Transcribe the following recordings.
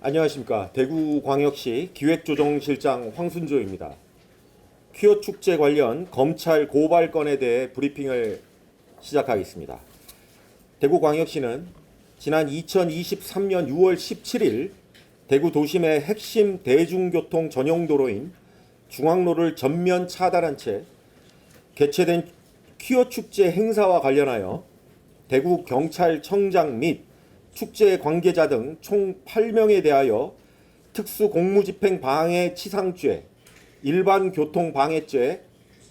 안녕하십니까. 대구광역시 기획조정실장 황순조입니다. 퀴어 축제 관련 검찰 고발건에 대해 브리핑을 시작하겠습니다. 대구광역시는 지난 2023년 6월 17일 대구 도심의 핵심 대중교통 전용도로인 중앙로를 전면 차단한 채 개최된 퀴어 축제 행사와 관련하여 대구경찰청장 및 축제 관계자 등 총 8명에 대하여 특수공무집행 방해 치상죄, 일반교통방해죄,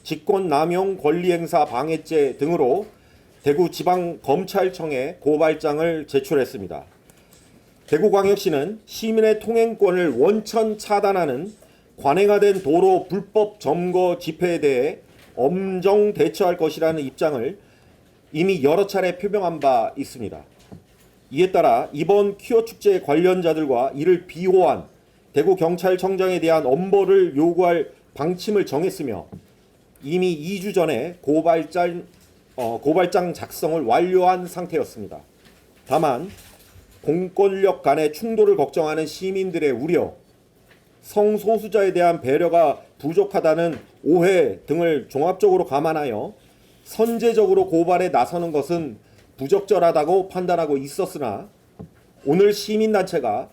직권남용 권리행사 방해죄 등으로 대구지방검찰청에 고발장을 제출했습니다. 대구광역시는 시민의 통행권을 원천 차단하는 관행화된 도로 불법 점거 집회에 대해 엄정 대처할 것이라는 입장을 이미 여러 차례 표명한 바 있습니다. 이에 따라 이번 퀴어 축제 관련자들과 이를 비호한 대구경찰청장에 대한 엄벌을 요구할 방침을 정했으며 이미 2주 전에 고발장 작성을 완료한 상태였습니다. 다만 공권력 간의 충돌을 걱정하는 시민들의 우려, 성소수자에 대한 배려가 부족하다는 오해 등을 종합적으로 감안하여 선제적으로 고발에 나서는 것은 부적절하다고 판단하고 있었으나 오늘 시민단체가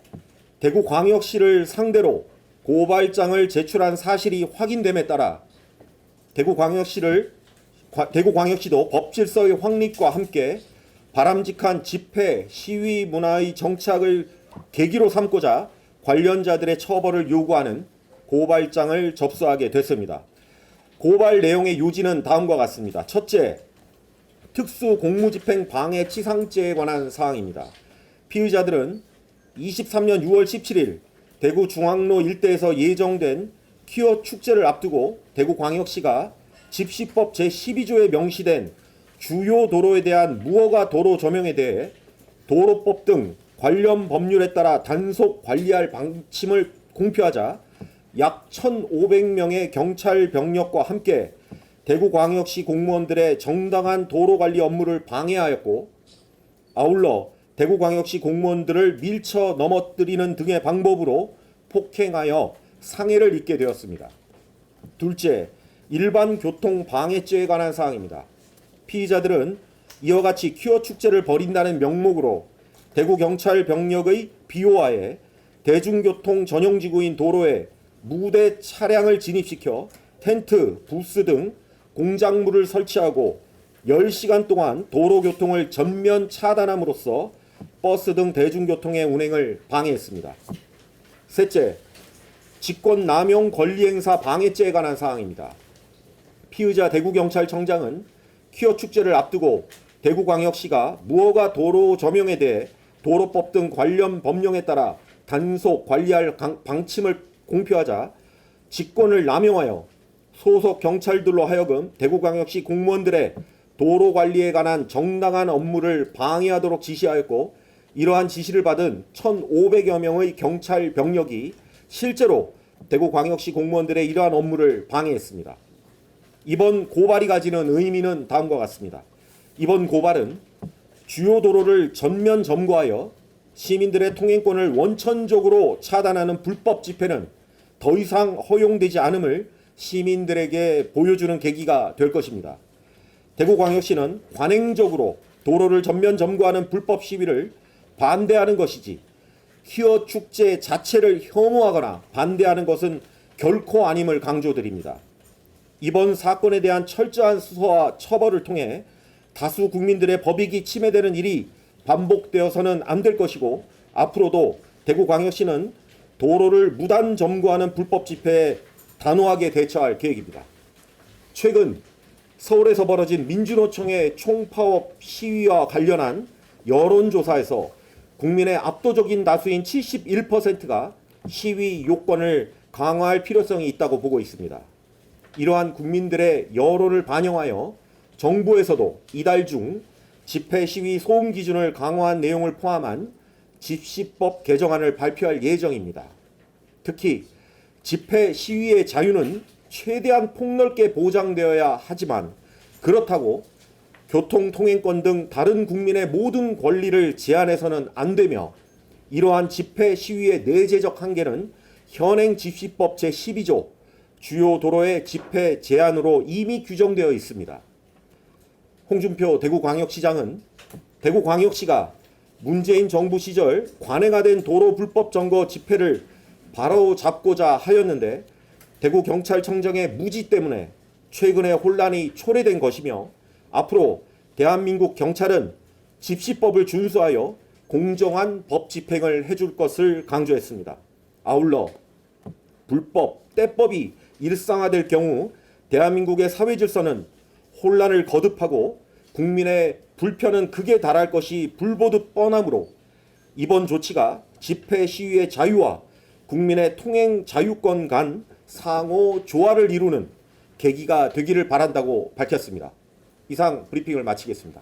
대구광역시를 상대로 고발장을 제출한 사실이 확인됨에 따라 대구광역시도 법질서의 확립과 함께 바람직한 집회, 시위 문화의 정착을 계기로 삼고자 관련자들의 처벌을 요구하는 고발장을 접수하게 됐습니다. 고발 내용의 요지는 다음과 같습니다. 첫째, 특수공무집행 방해 치상죄에 관한 사항입니다. 피의자들은 23년 6월 17일 대구 중앙로 일대에서 예정된 퀴어 축제를 앞두고 대구광역시가 집시법 제12조에 명시된 주요 도로에 대한 무허가 도로 조명에 대해 도로법 등 관련 법률에 따라 단속 관리할 방침을 공표하자 약 1,500명의 경찰 병력과 함께 대구광역시 공무원들의 정당한 도로관리 업무를 방해하였고 아울러 대구광역시 공무원들을 밀쳐 넘어뜨리는 등의 방법으로 폭행하여 상해를 입게 되었습니다. 둘째, 일반교통방해죄에 관한 사항입니다. 피의자들은 이와 같이 퀴어 축제를 벌인다는 명목으로 대구경찰 병력의 비호하에 대중교통 전용지구인 도로에 무대 차량을 진입시켜 텐트, 부스 등 공작물을 설치하고 10시간 동안 도로교통을 전면 차단함으로써 버스 등 대중교통의 운행을 방해했습니다. 셋째, 직권남용 권리행사 방해죄에 관한 사항입니다. 피의자 대구경찰청장은 퀴어 축제를 앞두고 대구광역시가 무허가 도로 조명에 대해 도로법 등 관련 법령에 따라 단속 관리할 방침을 공표하자 직권을 남용하여 소속 경찰들로 하여금 대구광역시 공무원들의 도로 관리에 관한 정당한 업무를 방해하도록 지시하였고 이러한 지시를 받은 1,500여 명의 경찰 병력이 실제로 대구광역시 공무원들의 이러한 업무를 방해했습니다. 이번 고발이 가지는 의미는 다음과 같습니다. 이번 고발은 주요 도로를 전면 점거하여 시민들의 통행권을 원천적으로 차단하는 불법 집회는 더 이상 허용되지 않음을 시민들에게 보여주는 계기가 될 것입니다. 대구광역시는 관행적으로 도로를 전면 점거하는 불법 시위를 반대하는 것이지 퀴어 축제 자체를 혐오하거나 반대하는 것은 결코 아님을 강조드립니다. 이번 사건에 대한 철저한 수사와 처벌을 통해 다수 국민들의 법익이 침해되는 일이 반복되어서는 안 될 것이고 앞으로도 대구광역시는 도로를 무단 점거하는 불법 집회에 단호하게 대처할 계획입니다. 최근 서울에서 벌어진 민주노총의 총파업 시위와 관련한 여론조사에서 국민의 압도적인 다수인 71%가 시위 요건을 강화할 필요성이 있다고 보고 있습니다. 이러한 국민들의 여론을 반영하여 정부에서도 이달 중 집회 시위 소음 기준을 강화한 내용을 포함한 집시법 개정안을 발표할 예정입니다. 특히 집회 시위의 자유는 최대한 폭넓게 보장되어야 하지만 그렇다고 교통 통행권 등 다른 국민의 모든 권리를 제한해서는 안 되며 이러한 집회 시위의 내재적 한계는 현행 집시법 제12조 주요 도로의 집회 제한으로 이미 규정되어 있습니다. 홍준표 대구광역시장은 대구광역시가 문재인 정부 시절 관해가 된 도로 불법 점거 집회를 바로 잡고자 하였는데 대구경찰청장의 무지 때문에 최근에 혼란이 초래된 것이며, 앞으로 대한민국 경찰은 집시법을 준수하여 공정한 법 집행을 해줄 것을 강조했습니다. 아울러 불법, 때법이 일상화될 경우 대한민국의 사회 질서는 혼란을 거듭하고 국민의 불편은 극에 달할 것이 불보듯 뻔하므로 이번 조치가 집회 시위의 자유와 국민의 통행 자유권 간 상호 조화를 이루는 계기가 되기를 바란다고 밝혔습니다. 이상 브리핑을 마치겠습니다.